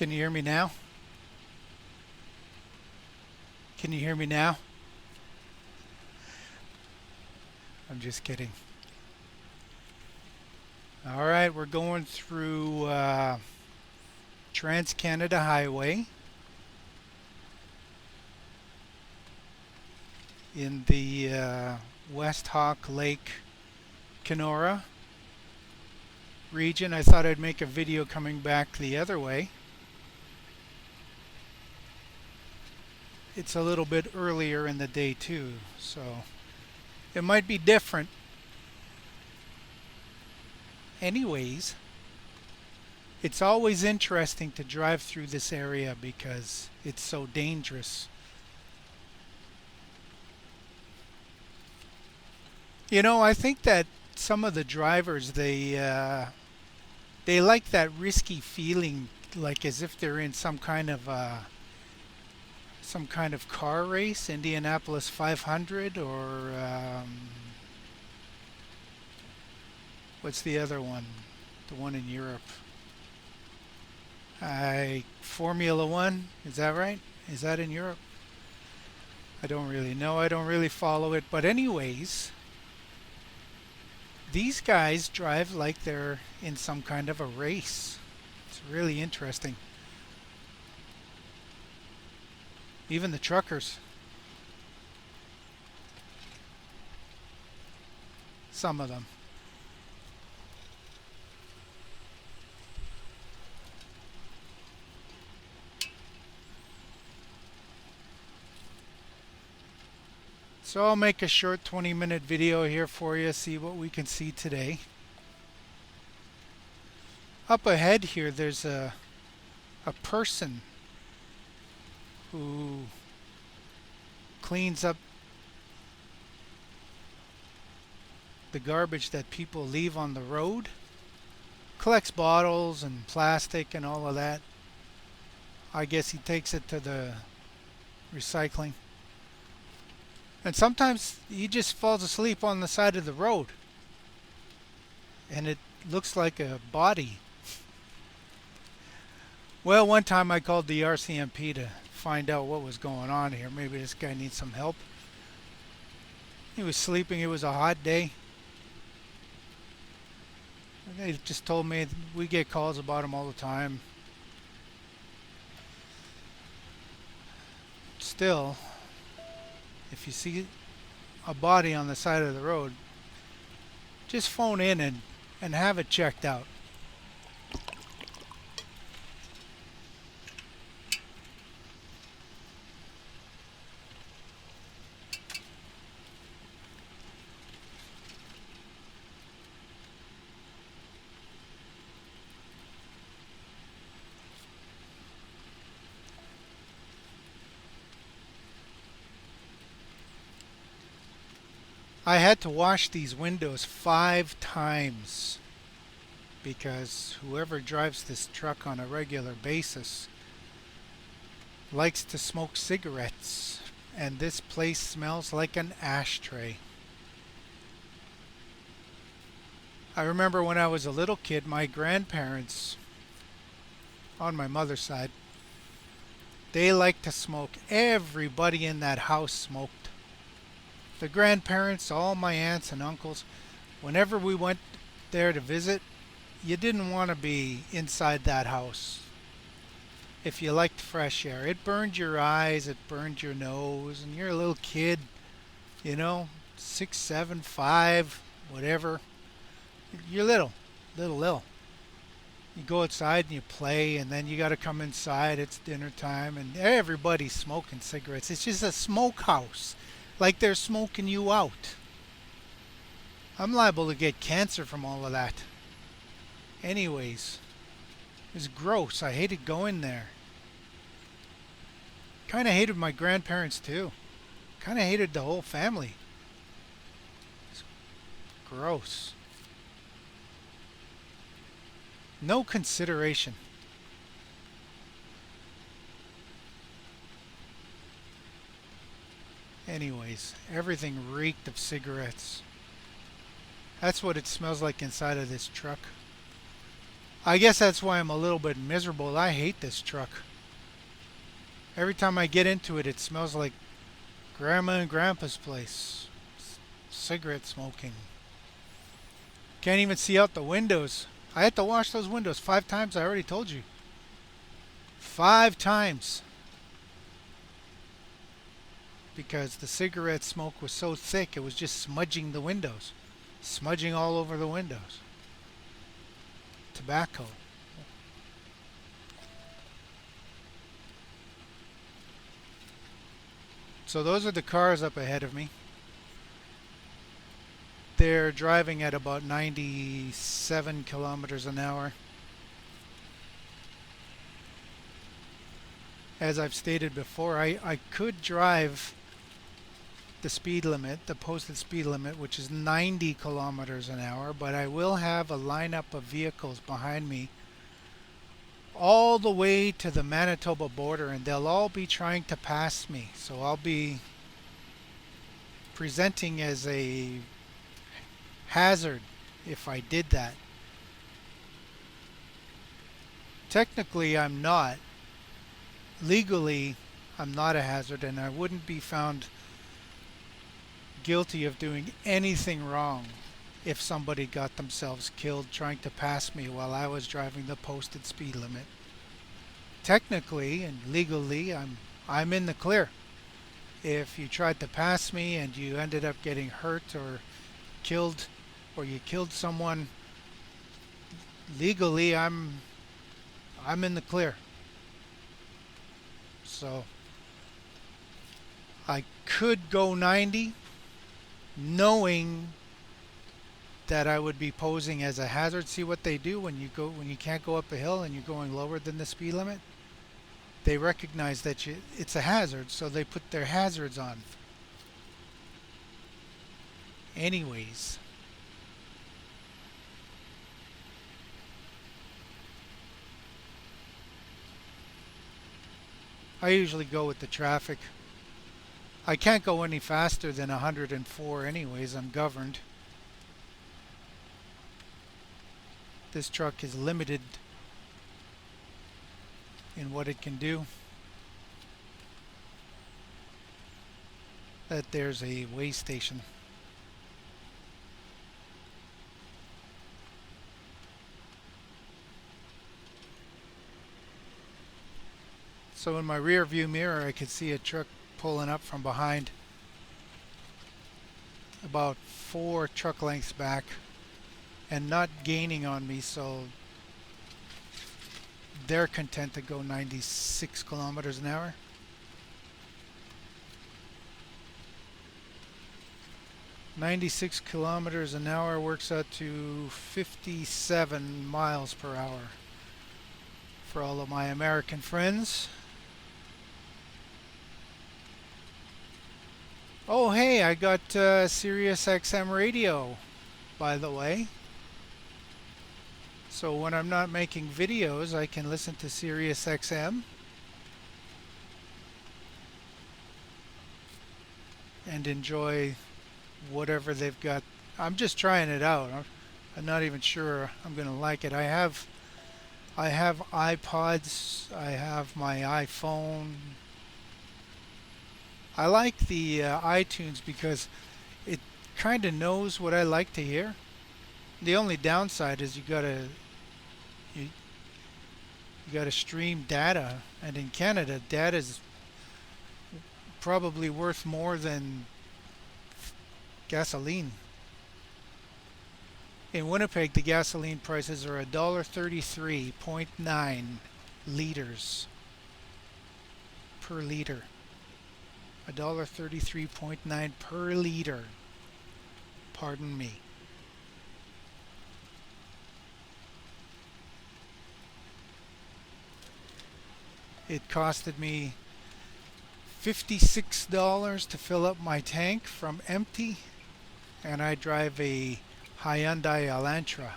Can you hear me now? Can you hear me now? I'm just kidding. All right, we're going through Trans-Canada Highway in the West Hawk Lake Kenora region. I thought I'd make a video coming back the other way. It's a little bit earlier in the day too, so it might be different. Anyways, it's always interesting to drive through this area because it's so dangerous. I think that some of the drivers they like that risky feeling, like as if they're in some kind of car race, Indianapolis 500, or what's the other one? The one in Europe. Formula One, is that right? Is that in Europe? I don't really know. I don't really follow it. But anyways, these guys drive like they're in some kind of a race. It's really interesting. Even the truckers, some of them. So I'll make a short 20-minute video here for you, see what we can see today. Up ahead here there's a person who cleans up the garbage that people leave on the road, collects bottles and plastic and all of that. I guess he takes it to the recycling. And sometimes he just falls asleep on the side of the road and it looks like a body. Well, one time I called the RCMP to find out what was going on here. Maybe this guy needs some help. He was sleeping. It was a hot day. They just told me we get calls about him all the time. Still, if you see a body on the side of the road, just phone in and have it checked out. I had to wash these windows 5 times because whoever drives this truck on a regular basis likes to smoke cigarettes, and this place smells like an ashtray. I remember when I was a little kid, my grandparents on my mother's side, they liked to smoke. Everybody in that house smoked. The grandparents, all my aunts and uncles, whenever we went there to visit, you didn't want to be inside that house if you liked fresh air. It burned your eyes, it burned your nose, and you're a little kid, 6, 7, 5, whatever. You're little. You go outside and you play, and then you got to come inside. It's dinner time, and everybody's smoking cigarettes. It's just a smokehouse. Like they're smoking you out. I'm liable to get cancer from all of that. Anyways, it was gross. I hated going there. Kind of hated my grandparents too. Kind of hated the whole family. It's gross. No consideration. Anyways, everything reeked of cigarettes. That's what it smells like inside of this truck. I guess that's why I'm a little bit miserable. I hate this truck. Every time I get into it, it smells like Grandma and Grandpa's place. Cigarette smoking. Can't even see out the windows. I had to wash those windows 5 times. I already told you. 5 times. Because the cigarette smoke was so thick, it was just smudging the windows. Smudging all over the windows. Tobacco. So those are the cars up ahead of me. They're driving at about 97 kilometers an hour. As I've stated before, I could drive the speed limit, the posted speed limit, which is 90 kilometers an hour, but I will have a lineup of vehicles behind me all the way to the Manitoba border, and they'll all be trying to pass me. So I'll be presenting as a hazard if I did that. Technically, I'm not. Legally, I'm not a hazard, and I wouldn't be found guilty of doing anything wrong if somebody got themselves killed trying to pass me while I was driving the posted speed limit. Technically and legally, I'm in the clear. If you tried to pass me and you ended up getting hurt or killed, or you killed someone, legally I'm in the clear. So I could go 90 knowing that I would be posing as a hazard. See what they do when you can't go up a hill and you're going lower than the speed limit? They recognize that it's a hazard, so they put their hazards on. Anyways, I usually go with the traffic. I can't go any faster than 104 anyways. I'm governed. This truck is limited in what it can do. That there's a way station. So in my rear view mirror I could see a truck pulling up from behind about 4 truck lengths back and not gaining on me, so they're content to go 96 kilometers an hour. "96 kilometers an hour works out to 57 miles per hour for all of my American friends. Oh hey, I got Sirius XM radio, by the way. So when I'm not making videos, I can listen to Sirius XM and enjoy whatever they've got. I'm just trying it out. I'm not even sure I'm going to like it. I have iPods, I have my iPhone. I like the iTunes because it kind of knows what I like to hear. The only downside is you gotta stream data, and in Canada, data is probably worth more than gasoline. In Winnipeg, the gasoline prices are $1.33.9 liters per liter. $1.33.9 per liter. Pardon me. It costed me $56 to fill up my tank from empty, and I drive a Hyundai Elantra.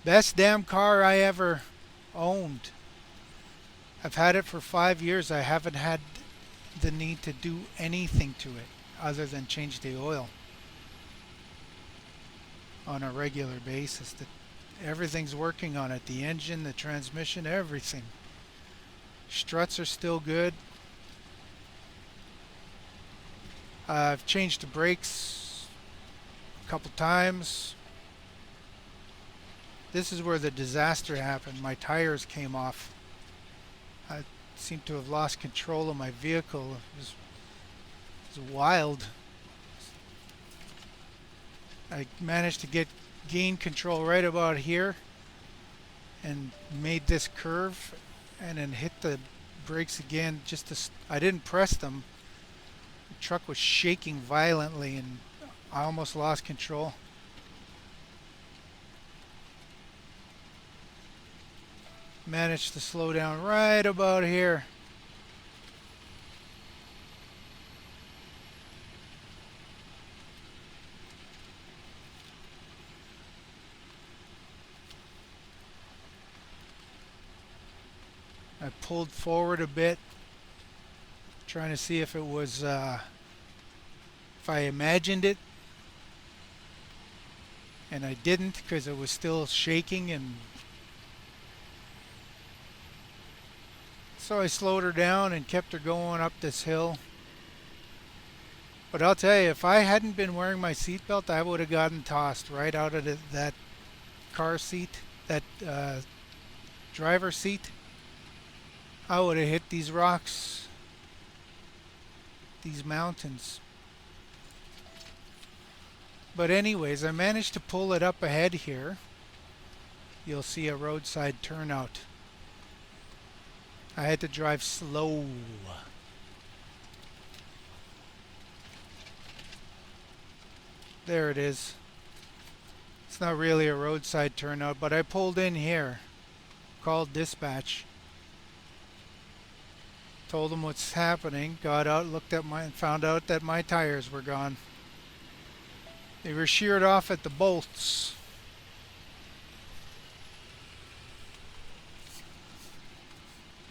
Best damn car I ever owned. I've had it for 5 years. I haven't had the need to do anything to it other than change the oil. on a regular basis. Everything's working on it. The engine, the transmission, everything. Struts are still good. I've changed the brakes a couple times. This is where the disaster happened. My tires came off. I seem to have lost control of my vehicle. It was wild. I managed to gain control right about here and made this curve and then hit the brakes again. I didn't press them. The truck was shaking violently and I almost lost control. Managed to slow down right about here. I pulled forward a bit, trying to see if it was, if I imagined it, and I didn't because it was still shaking, and so I slowed her down and kept her going up this hill. But I'll tell you, if I hadn't been wearing my seatbelt, I would have gotten tossed right out of that car seat, that driver's seat. I would have hit these rocks, these mountains. But anyways, I managed to pull it up ahead here. You'll see a roadside turnout. I had to drive slow. There it is. It's not really a roadside turnout, but I pulled in here, called dispatch. Told them what's happening, got out, looked at and found out that my tires were gone. They were sheared off at the bolts.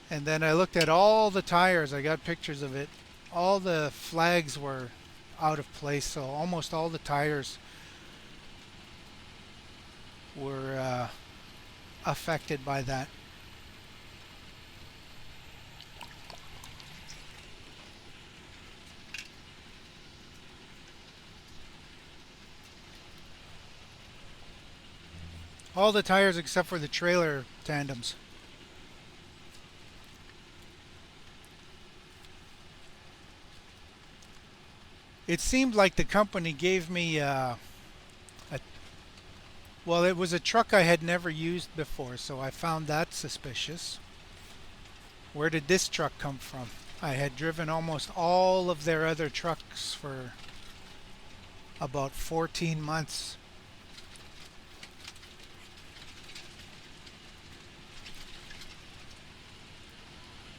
And then I looked at all the tires, I got pictures of it. All the flags were out of place, so almost all the tires were affected by that. All the tires except for the trailer tandems. It seemed like the company gave me well, it was a truck I had never used before, so I found that suspicious. Where did this truck come from? I had driven almost all of their other trucks for about 14 months.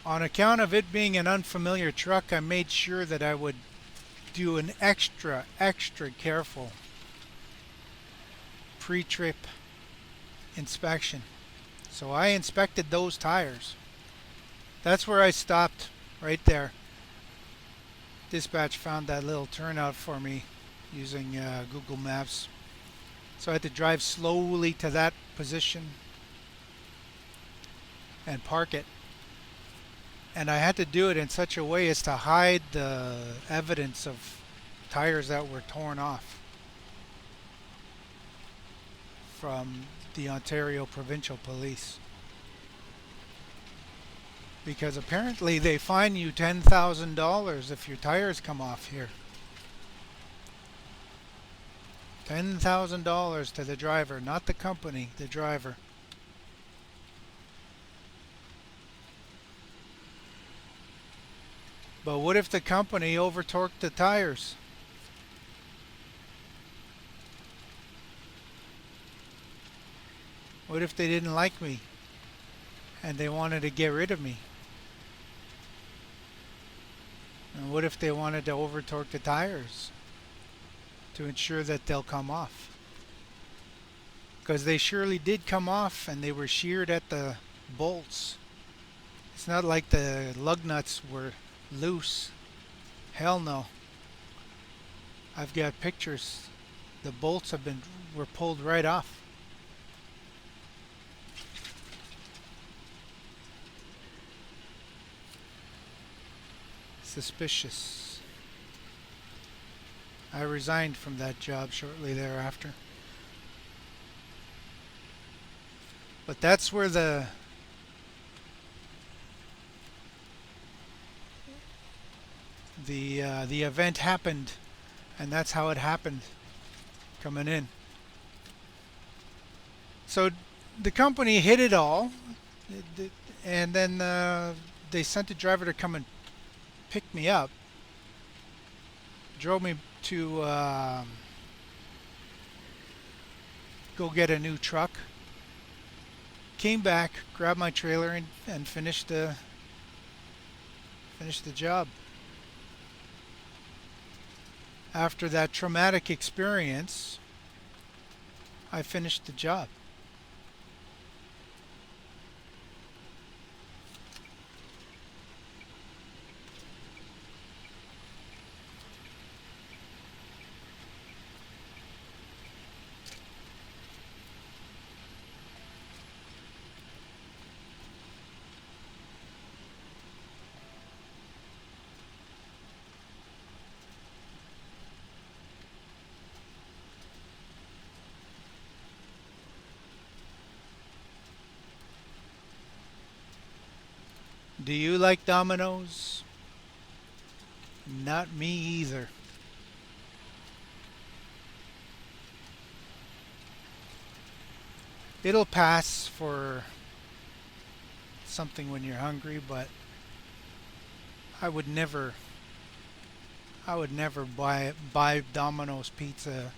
On account of it being an unfamiliar truck, I made sure that I would do an extra careful pre-trip inspection. So I inspected those tires. That's where I stopped, right there. Dispatch found that little turnout for me using Google Maps. So I had to drive slowly to that position and park it. And I had to do it in such a way as to hide the evidence of tires that were torn off from the Ontario Provincial Police. Because apparently they fine you $10,000 if your tires come off here. $10,000 to the driver, not the company, the driver. But what if the company overtorqued the tires? What if they didn't like me and they wanted to get rid of me? And what if they wanted to overtorque the tires to ensure that they'll come off? Because they surely did come off and they were sheared at the bolts. It's not like the lug nuts were loose. Hell no. I've got pictures The bolts were pulled right off. Suspicious. I resigned from that job shortly thereafter. But that's where the event happened, and that's how it happened coming in. So the company hit it all, and then they sent a driver to come and pick me up, drove me to go get a new truck, came back, grabbed my trailer, and finished the job. After that traumatic experience, I finished the job. Do you like Domino's? Not me either. It'll pass for something when you're hungry, but I would never I would never buy Domino's pizza.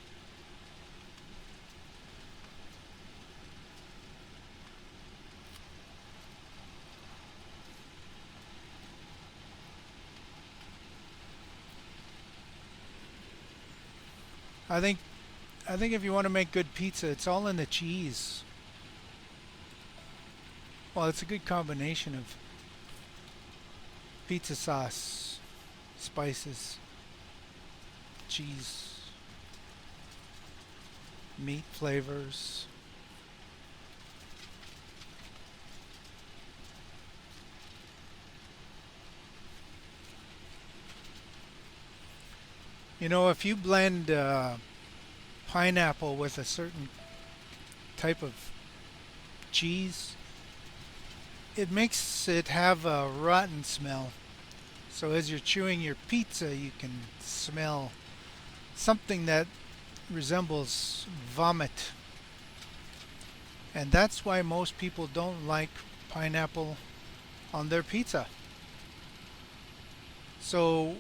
I think I think if you want to make good pizza, it's all in the cheese. Well, it's a good combination of pizza sauce, spices, cheese, meat flavors. You know, if you blend pineapple with a certain type of cheese, it makes it have a rotten smell. So as you're chewing your pizza, you can smell something that resembles vomit. And that's why most people don't like pineapple on their pizza. So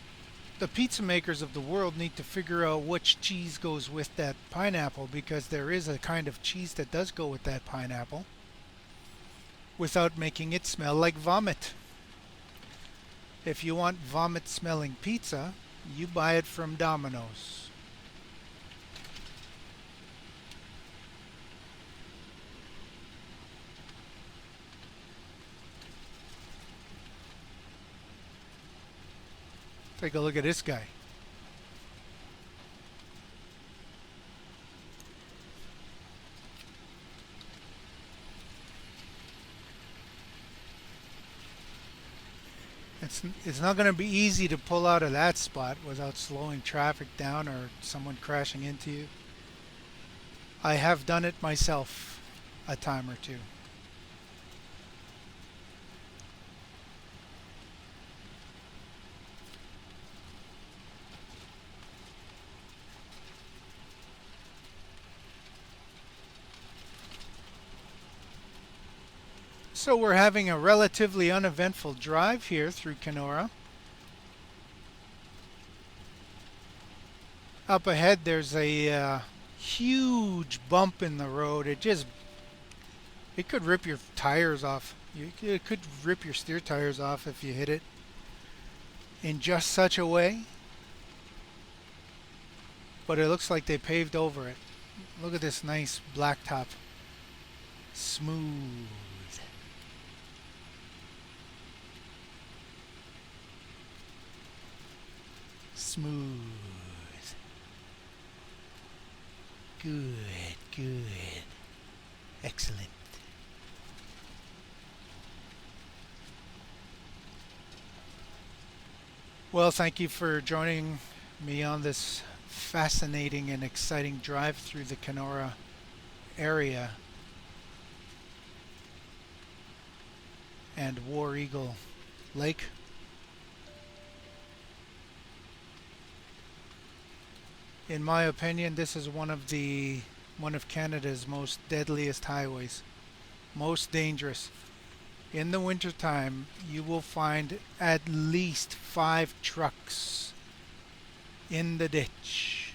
the pizza makers of the world need to figure out which cheese goes with that pineapple, because there is a kind of cheese that does go with that pineapple without making it smell like vomit. If you want vomit smelling pizza, you buy it from Domino's. Take a look at this guy. It's not going to be easy to pull out of that spot without slowing traffic down or someone crashing into you. I have done it myself a time or two. So we're having a relatively uneventful drive here through Kenora. Up ahead there's a huge bump in the road. It could rip your tires off. It could rip your steer tires off if you hit it in just such a way. But it looks like they paved over it. Look at this nice blacktop. Smooth. Smooth. Good, good. Excellent. Well, thank you for joining me on this fascinating and exciting drive through the Kenora area and War Eagle Lake. In my opinion, this is one of Canada's most deadliest highways, most dangerous. In the wintertime, you will find at least 5 trucks in the ditch.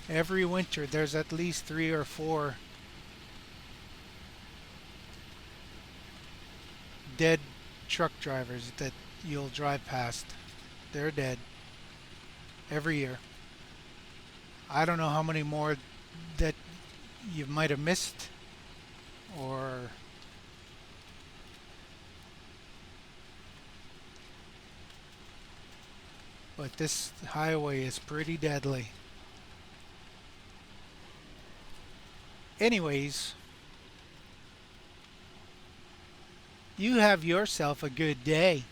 Every winter, there's at least 3 or 4 dead truck drivers that you'll drive past. They're dead every year. I don't know how many more that you might have missed, or but this highway is pretty deadly. Anyways, you have yourself a good day.